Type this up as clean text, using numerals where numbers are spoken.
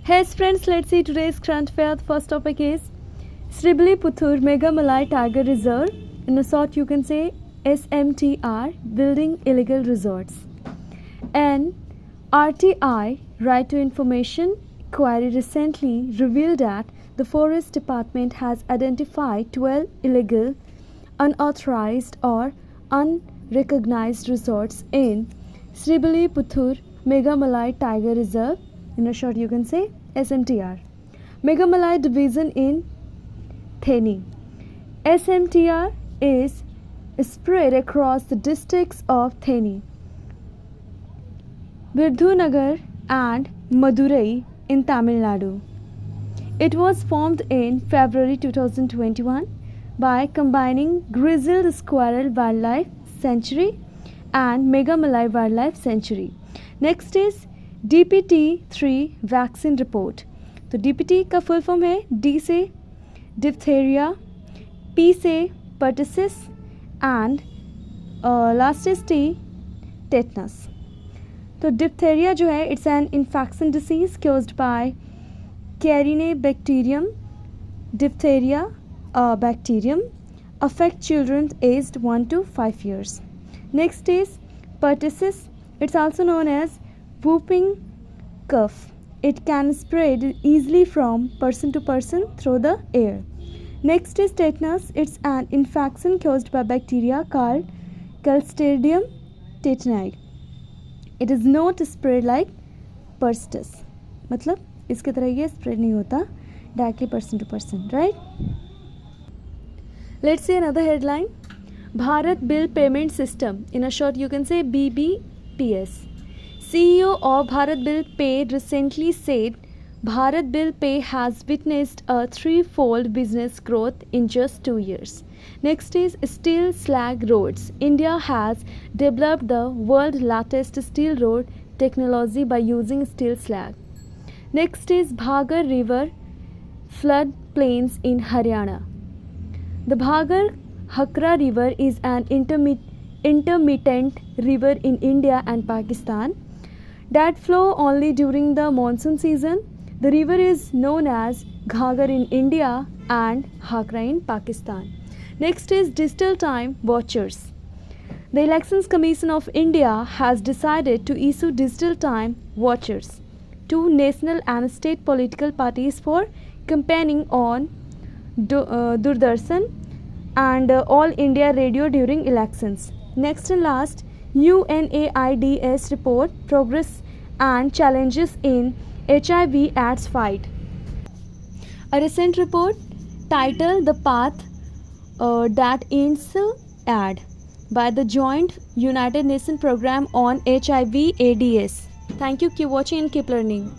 Hey friends, let's see today's current affair. The first topic is Sribiliputtur Megamalai Tiger Reserve. In a short, you can say SMTR, building illegal resorts. And RTI, Right to Information Inquiry, recently revealed that the Forest Department has identified 12 illegal, unauthorized or unrecognized resorts in Sribiliputtur Megamalai Tiger Reserve. In a short, you can say SMTR. Megamalai division in Theni. SMTR is spread across the districts of Theni, Virudunagar and Madurai in Tamil Nadu. It was formed in February 2021 by combining Grizzled Squirrel Wildlife Sanctuary and Megamalai Wildlife Sanctuary. Next is DPT-3 vaccine report. तो DPT का full form है D से diphtheria, P से pertussis and last is T tetanus. तो diphtheria जो है it's an infection disease caused by Corynebacterium diphtheria bacterium affect children aged 1 to 5 years. Next is pertussis. It's also known as whooping cough. It can spread easily from person to person through the air. Next is tetanus. It's an infection caused by bacteria called Clostridium tetani. It is not spread like pertussis. मतलब इसके तरह ये spread नहीं होता directly person to person, right? Let's see another headline. Bharat Bill Payment System. In a short, you can say BBPS. CEO of Bharat Bill Pay recently said Bharat Bill Pay has witnessed a threefold business growth in just 2 years. Next is steel slag roads. India has developed the world's latest steel road technology by using steel slag. Next is Bhagar River flood plains in Haryana. The Bhagar Hakra River is an intermittent river in India and Pakistan that flow only during the monsoon season. The river is known as Ghagar in India and Hakra in Pakistan. Next is digital time watchers. The Elections Commission of India has decided to issue digital time watchers to national and state political parties for campaigning on Doordarshan and All India Radio during elections. Next and last, UNAIDS report progress and challenges in HIV AIDS fight. A recent report titled The Path That Ends AIDS by the Joint United Nations Program on HIV AIDS. Thank you. Keep watching and keep learning.